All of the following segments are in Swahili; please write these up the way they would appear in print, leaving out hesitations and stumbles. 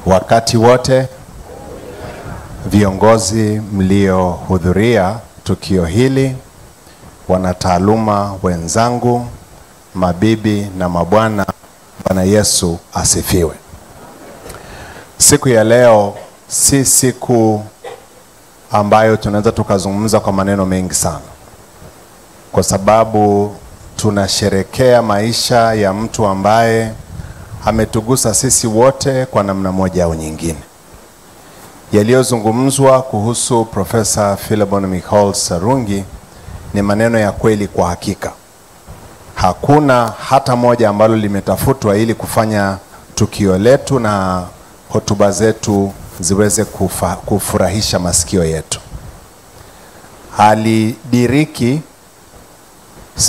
Wakati wote viongozi mliohudhuria tukio hili, wanataaluma wenzangu, mabibi na mabwana, Bwana Yesu asifiwe. Siku ya leo si siku ambayo tunaweza tukazungumza kwa maneno mengi sana, kwa sababu tunasherekea maisha ya mtu ambaye ametugusa sisi wote kwa namna moja au nyingine. Yaliyozungumzwa kuhusu Profesa Philemon Michael Sarungi ni maneno ya kweli kwa hakika. Hakuna hata moja ambalo limetafutwa ili kufanya tukio letu na hotuba zetu ziweze kufurahisha masikio yetu. Alidiriki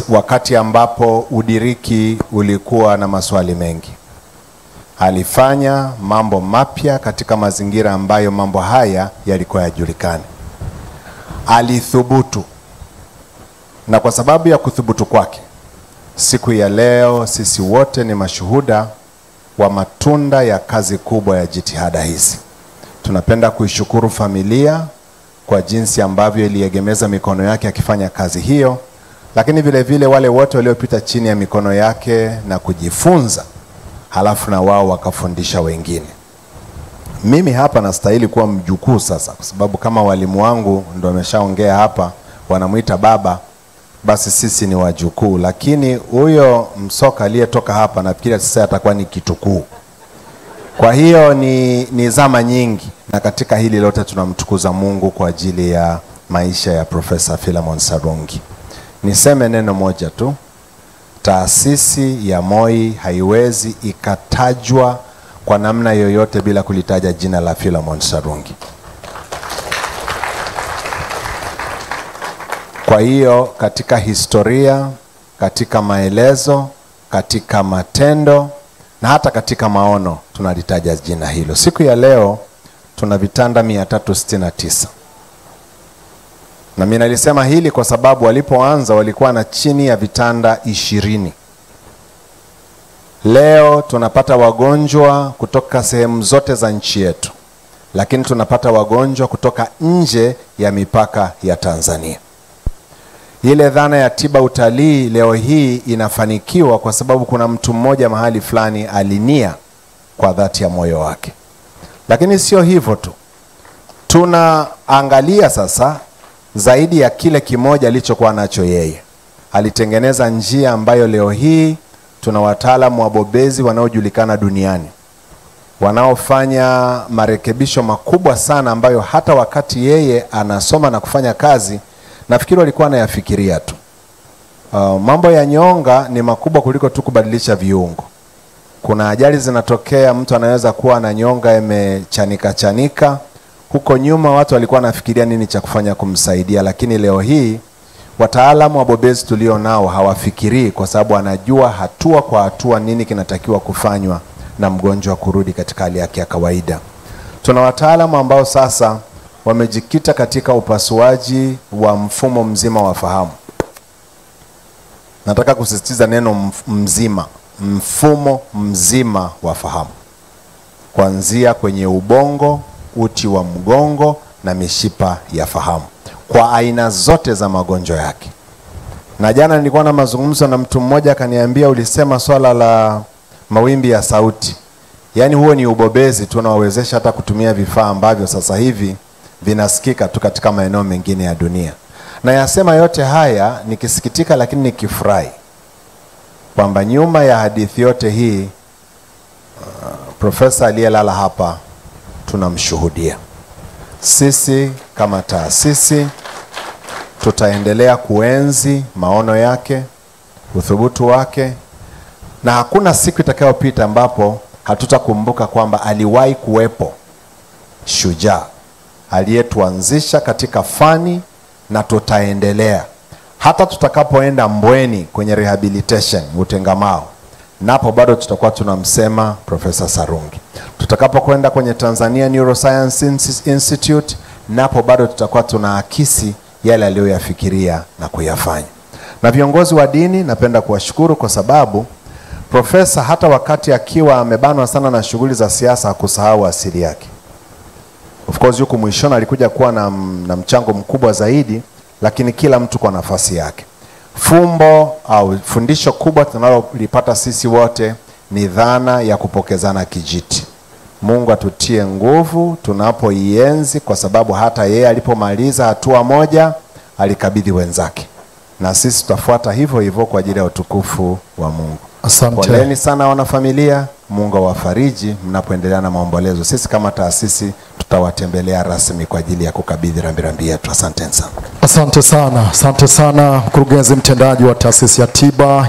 wakati ambapo udiriki ulikuwa na maswali mengi. Alifanya mambo mapya katika mazingira ambayo mambo haya yalikuwa yajulikani. Alithubutu, na kwa sababu ya kuthubutu kwake, siku ya leo sisi wote ni mashuhuda wa matunda ya kazi kubwa ya jitihada hizi. Tunapenda kuishukuru familia kwa jinsi ambavyo iliegemeza mikono yake akifanya kazi hiyo, lakini vile vile wale wote waliopita chini ya mikono yake na kujifunza, halafu na wao wakafundisha wengine. Mimi hapa nastahili kuwa mjukuu sasa, kwa sababu kama walimu wangu ndio wameshaongea hapa, wanamuita baba, basi sisi ni wajukuu. Lakini huyo msoka aliyetoka hapa nafikiri sasa atakuwa ni kitukuu. Kwa hiyo ni zama nyingi, na katika hili lote tunamtukuza Mungu kwa ajili ya maisha ya Profesa Philemon Sarungi. Niseme neno moja tu: taasisi ya Moi haiwezi ikatajwa kwa namna yoyote bila kulitaja jina la Philemon Sarungi. Kwa hiyo katika historia, katika maelezo, katika matendo na hata katika maono tunalitaja jina hilo. Siku ya leo tuna vitanda 369. Na mimi nalisema hili kwa sababu walipoanza walikuwa na chini ya vitanda 20. Leo tunapata wagonjwa kutoka sehemu zote za nchi yetu, lakini tunapata wagonjwa kutoka nje ya mipaka ya Tanzania. Ile dhana ya tiba utalii leo hii inafanikiwa kwa sababu kuna mtu mmoja mahali fulani alinia kwa dhati ya moyo wake. Lakini sio hivyo tu. Tunaangalia sasa zaidi ya kile kimoja alichokuwa nacho yeye. Alitengeneza njia ambayo leo hii tuna wataalamu wabobezi wanaojulikana duniani, wanaofanya marekebisho makubwa sana ambayo hata wakati yeye anasoma na kufanya kazi, nafikiri walikuwa anayafikiria tu. Mambo ya nyonga ni makubwa kuliko tu kubadilisha viungo. Kuna ajali zinatokea, mtu anaweza kuwa na nyonga imechanika. Huko nyuma watu walikuwa wanafikiria nini cha kufanya kumsaidia, lakini leo hii wataalamu wabobezi tulio nao hawafikirii, kwa sababu anajua hatua kwa hatua nini kinatakiwa kufanywa na mgonjwa kurudi katika hali yake ya kawaida. Tuna wataalamu ambao sasa wamejikita katika upasuaji wa mfumo mzima wa fahamu. Nataka kusisitiza neno mzima, mfumo mzima wa fahamu. Kuanzia kwenye ubongo, uti wa mgongo na mishipa ya fahamu, kwa aina zote za magonjwa yake. Na jana nilikuwa na mazungumzo na mtu mmoja akaniambia, ulisema swala la mawimbi ya sauti. Yaani huo ni ubobezi tunawawezesha hata kutumia vifaa ambavyo sasa hivi vinasikika tu katika maeneo mengine ya dunia. Na yasema yote haya nikisikitika lakini nikifurahi kwamba nyuma ya hadithi yote hii profesa aliyelala hapa tunamshuhudia. Sisi kama taasisi tutaendelea kuenzi maono yake, uthubutu wake, na hakuna siku itakayopita ambapo hatutakumbuka kwamba aliwahi kuwepo shujaa aliyetuanzisha katika fani, na tutaendelea hata tutakapoenda Mbweni kwenye rehabilitation utengamao, napo bado tutakuwa tunamsema Profesa Sarungi. Tutakapokwenda kwenye Tanzania Neuroscience Institute, napo bado tutakuwa tunaakisi yale aliyoyafikiria na kuyafanya. Na viongozi wa dini napenda kuwashukuru kwa sababu Profesa hata wakati akiwa amebanwa sana na shughuli za siasa hakusahau asili yake. Of course yuko mwishoni alikuja kuwa na mchango mkubwa zaidi, lakini kila mtu kwa nafasi yake. Fumbo au fundisho kubwa tunalolipata sisi wote ni dhana ya kupokezana kijiti. Mungu atutie nguvu tunapoienzi, kwa sababu hata yeye alipomaliza hatua moja alikabidhi wenzake, na sisi tutafuata hivyo hivyo kwa ajili ya utukufu wa Mungu. Asante. Poleni sana wanafamilia, Mungu awafariji mnapoendelea na maombolezo. Sisi kama taasisi tutawatembelea rasmi kwa ajili ya kukabidhi rambirambi yetu. Asante sana. Asante sana. Asante sana mkurugenzi mtendaji wa taasisi ya tiba